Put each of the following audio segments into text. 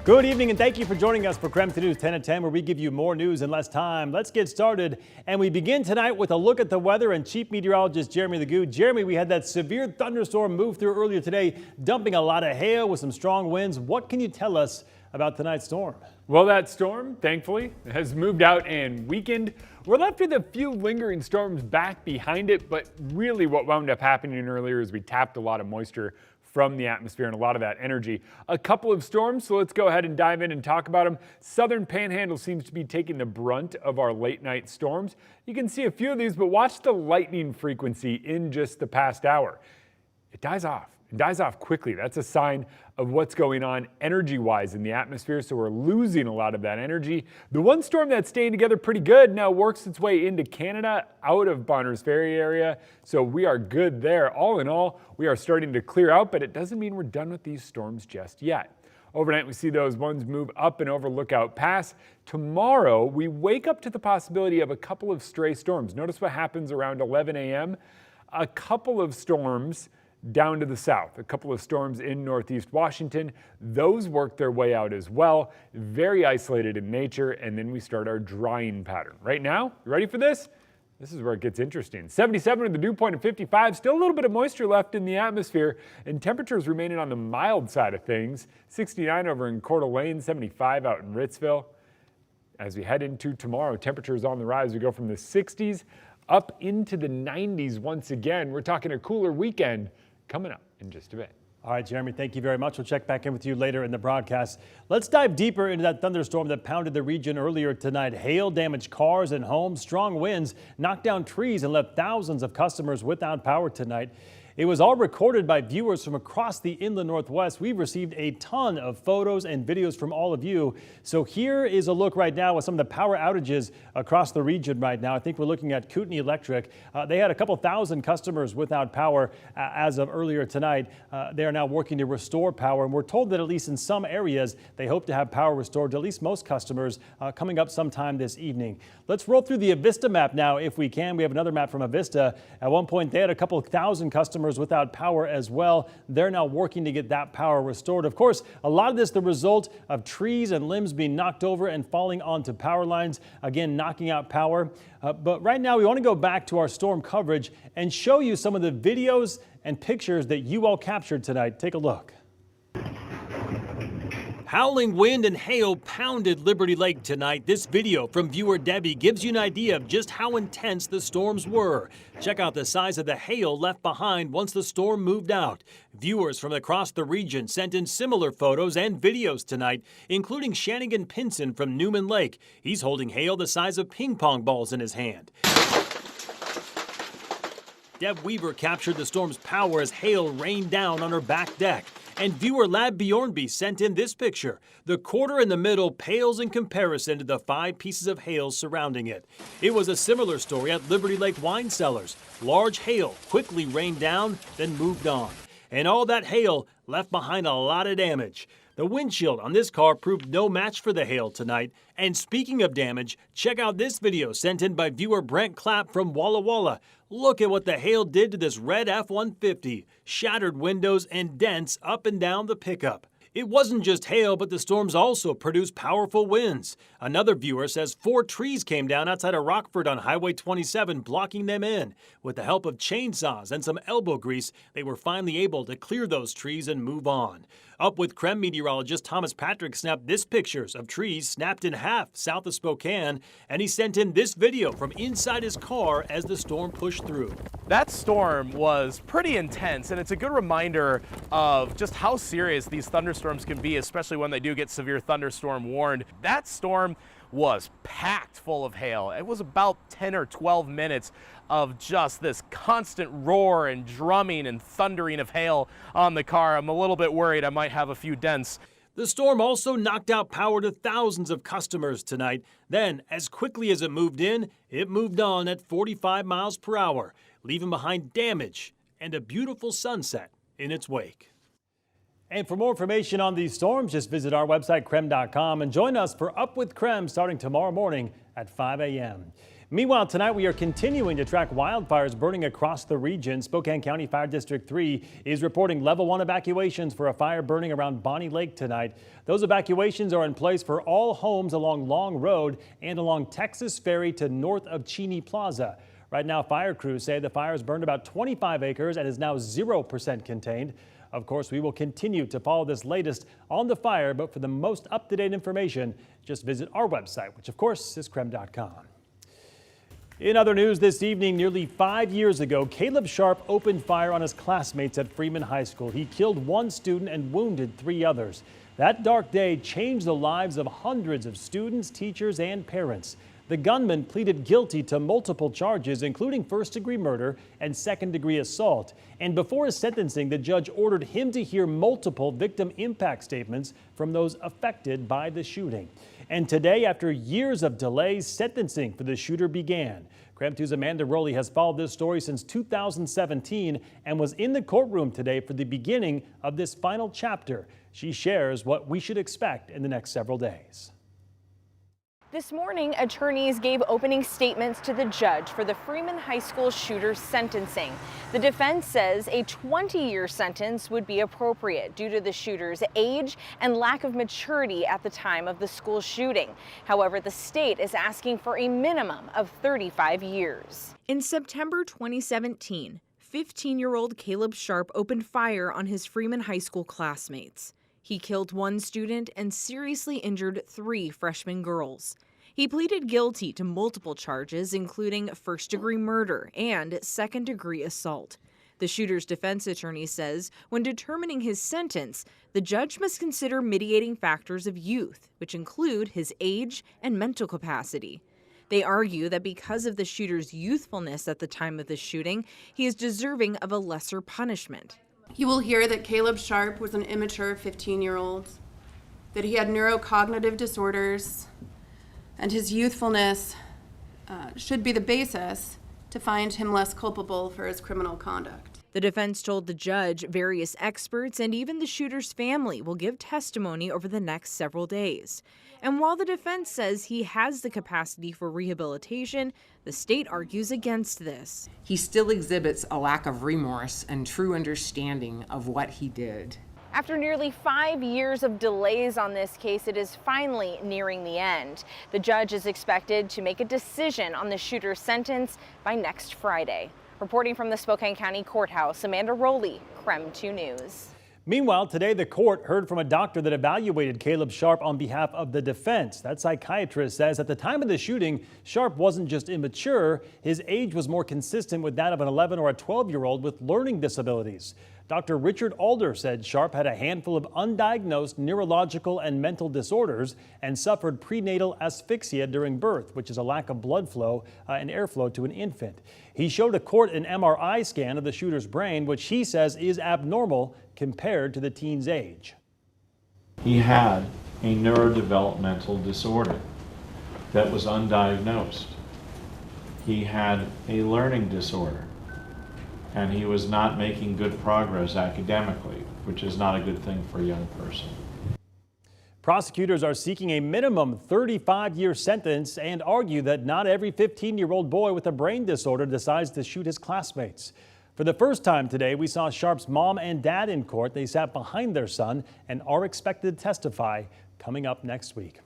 Good evening and thank you for joining us for KREM News 10 at 10, where we give you more news in less time. Let's get started. And we begin tonight with a look at the weather and Chief Meteorologist Jeremy Legoo. Jeremy, we had that severe thunderstorm move through earlier today, dumping a lot of hail with some strong winds. What can you tell us about tonight's storm? Well, that storm, thankfully, has moved out and weakened. We're left with a few lingering storms back behind it, but really what wound up happening earlier is we tapped a lot of moisture from the atmosphere and a lot of that energy. A couple of storms, so let's go ahead and dive in and talk about them. Southern Panhandle seems to be taking the brunt of our late night storms. You can see a few of these, but watch the lightning frequency in just the past hour. It dies off. It dies off quickly. That's a sign of what's going on energy-wise in the atmosphere, so we're losing a lot of that energy. The one storm that's staying together pretty good now works its way into Canada, out of Bonners Ferry area, so we are good there. All in all, we are starting to clear out, but it doesn't mean we're done with these storms just yet. Overnight, we see those ones move up and over Lookout Pass. Tomorrow, we wake up to the possibility of a couple of stray storms. Notice what happens around 11 a.m. A couple of storms down to the south, a couple of storms in northeast Washington. Those work their way out as well, very isolated in nature, and then we start our drying pattern. Right now, you ready for this? This is where it gets interesting. 77 with the dew point of 55, still a little bit of moisture left in the atmosphere, and temperatures remaining on the mild side of things. 69 over in Coeur d'Alene, 75 out in Ritzville. As we head into tomorrow, temperatures on the rise. We go from the 60s up into the 90s once again. We're talking a cooler weekend coming up in just a bit. All right, Jeremy, thank you very much. We'll check back in with you later in the broadcast. Let's dive deeper into that thunderstorm that pounded the region earlier tonight. Hail damaged cars and homes, strong winds knocked down trees and left thousands of customers without power tonight. It was all recorded by viewers from across the inland Northwest. We've received a ton of photos and videos from all of you. So here is a look right now with some of the power outages across the region right now. I think we're looking at Kootenai Electric. They had a couple thousand customers without power as of earlier tonight. They are now working to restore power, and we're told that at least in some areas they hope to have power restored to at least most customers coming up sometime this evening. Let's roll through the Avista map now if we can. We have another map from Avista. At one point they had a couple thousand customers without power as well. They're now working to get that power restored. Of course, a lot of this the result of trees and limbs being knocked over and falling onto power lines, again knocking out power. But right now we want to go back to our storm coverage and show you some of the videos and pictures that you all captured tonight. Take a look. Howling wind and hail pounded Liberty Lake tonight. This video from viewer Debbie gives you an idea of just how intense the storms were. Check out the size of the hail left behind once the storm moved out. Viewers from across the region sent in similar photos and videos tonight, including Shanigan Pinson from Newman Lake. He's holding hail the size of ping pong balls in his hand. Deb Weaver captured the storm's power as hail rained down on her back deck. And viewer Lab Bjornby sent in this picture. The quarter in the middle pales in comparison to the 5 pieces of hail surrounding it. It was a similar story at Liberty Lake Wine Cellars. Large hail quickly rained down, then moved on. And all that hail left behind a lot of damage. The windshield on this car proved no match for the hail tonight. And speaking of damage, check out this video sent in by viewer Brent Clapp from Walla Walla. Look at what the hail did to this red F-150. Shattered windows and dents up and down the pickup. It wasn't just hail, but the storms also produced powerful winds. Another viewer says 4 trees came down outside of Rockford on Highway 27, blocking them in. With the help of chainsaws and some elbow grease, they were finally able to clear those trees and move on. Up with KREM meteorologist Thomas Patrick snapped this pictures of trees snapped in half south of Spokane, and he sent in this video from inside his car as the storm pushed through. That storm was pretty intense, and it's a good reminder of just how serious these thunderstorms can be, especially when they do get severe thunderstorm warned. That storm was packed full of hail. It was about 10 or 12 minutes of just this constant roar and drumming and thundering of hail on the car. I'm a little bit worried I might have a few dents. The storm also knocked out power to thousands of customers tonight. Then, as quickly as it moved in, it moved on at 45 miles per hour, leaving behind damage and a beautiful sunset in its wake. And for more information on these storms, just visit our website, KREM.com, and join us for Up with KREM starting tomorrow morning at 5 a.m. Meanwhile, tonight we are continuing to track wildfires burning across the region. Spokane County Fire District 3 is reporting level 1 evacuations for a fire burning around Bonnie Lake tonight. Those evacuations are in place for all homes along Long Road and along Texas Ferry to north of Cheney Plaza. Right now, fire crews say the fire has burned about 25 acres and is now 0% contained. Of course, we will continue to follow this latest on the fire, but for the most up-to-date information, just visit our website, which of course is KREM.com. In other news this evening, nearly 5 years ago, Caleb Sharp opened fire on his classmates at Freeman High School. He killed one student and wounded 3 others. That dark day changed the lives of hundreds of students, teachers, and parents. The gunman pleaded guilty to multiple charges, including first-degree murder and second-degree assault. And before his sentencing, the judge ordered him to hear multiple victim impact statements from those affected by the shooting. And today, after years of delays, sentencing for the shooter began. KREM 2's Amanda Rowley has followed this story since 2017 and was in the courtroom today for the beginning of this final chapter. She shares what we should expect in the next several days. This morning, attorneys gave opening statements to the judge for the Freeman High School shooter's sentencing. The defense says a 20-year sentence would be appropriate due to the shooter's age and lack of maturity at the time of the school shooting. However, the state is asking for a minimum of 35 years. In September 2017, 15-year-old Caleb Sharp opened fire on his Freeman High School classmates. He killed one student and seriously injured 3 freshman girls. He pleaded guilty to multiple charges, including first-degree murder and second-degree assault. The shooter's defense attorney says when determining his sentence, the judge must consider mitigating factors of youth, which include his age and mental capacity. They argue that because of the shooter's youthfulness at the time of the shooting, he is deserving of a lesser punishment. You will hear that Caleb Sharp was an immature 15-year-old, that he had neurocognitive disorders, and his youthfulness should be the basis to find him less culpable for his criminal conduct. The defense told the judge various experts and even the shooter's family will give testimony over the next several days. And while the defense says he has the capacity for rehabilitation, the state argues against this. He still exhibits a lack of remorse and true understanding of what he did. After nearly 5 years of delays on this case, it is finally nearing the end. The judge is expected to make a decision on the shooter's sentence by next Friday. Reporting from the Spokane County Courthouse, Amanda Rowley, KREM 2 News. Meanwhile, today the court heard from a doctor that evaluated Caleb Sharp on behalf of the defense. That psychiatrist says at the time of the shooting, Sharp wasn't just immature, his age was more consistent with that of an 11 or a 12-year-old with learning disabilities. Dr. Richard Alder said Sharp had a handful of undiagnosed neurological and mental disorders and suffered prenatal asphyxia during birth, which is a lack of blood flow and airflow to an infant. He showed a court an MRI scan of the shooter's brain, which he says is abnormal compared to the teen's age. He had a neurodevelopmental disorder that was undiagnosed. He had a learning disorder, and he was not making good progress academically, which is not a good thing for a young person. Prosecutors are seeking a minimum 35-year sentence and argue that not every 15-year-old boy with a brain disorder decides to shoot his classmates. For the first time today, we saw Sharp's mom and dad in court. They sat behind their son and are expected to testify coming up next week.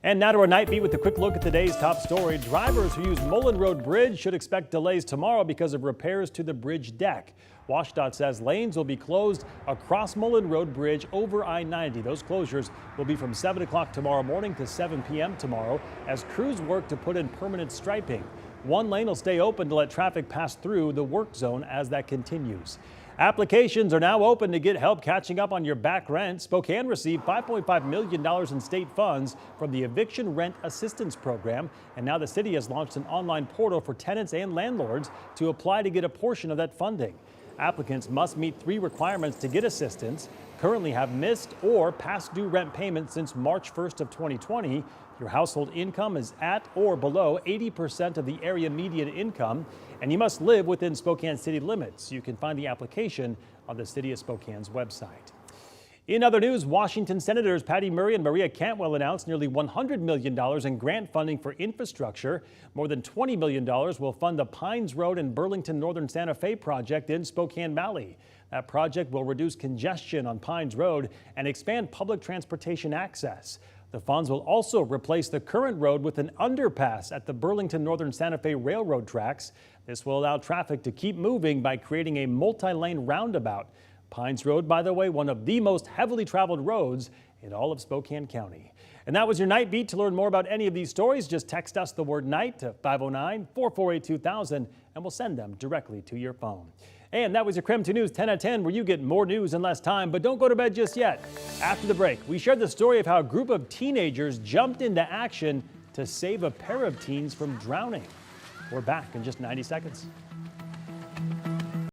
And now to our night beat with a quick look at today's top story. Drivers who use Mullen Road Bridge should expect delays tomorrow because of repairs to the bridge deck. WashDOT says lanes will be closed across Mullen Road Bridge over I-90. Those closures will be from 7 o'clock tomorrow morning to 7 p.m. tomorrow as crews work to put in permanent striping. One lane will stay open to let traffic pass through the work zone as that continues. Applications are now open to get help catching up on your back rent. Spokane received $5.5 million in state funds from the Eviction Rent Assistance Program, and now the city has launched an online portal for tenants and landlords to apply to get a portion of that funding. Applicants must meet 3 requirements to get assistance, currently have missed or past due rent payments since March 1st of 2020. Your household income is at or below 80% of the area median income, and you must live within Spokane city limits. You can find the application on the City of Spokane's website. In other news, Washington Senators Patty Murray and Maria Cantwell announced nearly $100 million in grant funding for infrastructure. More than $20 million will fund the Pines Road and Burlington Northern Santa Fe project in Spokane Valley. That project will reduce congestion on Pines Road and expand public transportation access. The funds will also replace the current road with an underpass at the Burlington Northern Santa Fe railroad tracks. This will allow traffic to keep moving by creating a multi-lane roundabout. Pines Road, by the way, one of the most heavily traveled roads in all of Spokane County. And that was your Night Beat. To learn more about any of these stories, just text us the word night to 509-448-2000 and we'll send them directly to your phone. And that was your KREM 2 News 10 at 10, where you get more news in less time. But don't go to bed just yet. After the break, we shared the story of how a group of teenagers jumped into action to save a pair of teens from drowning. We're back in just 90 seconds.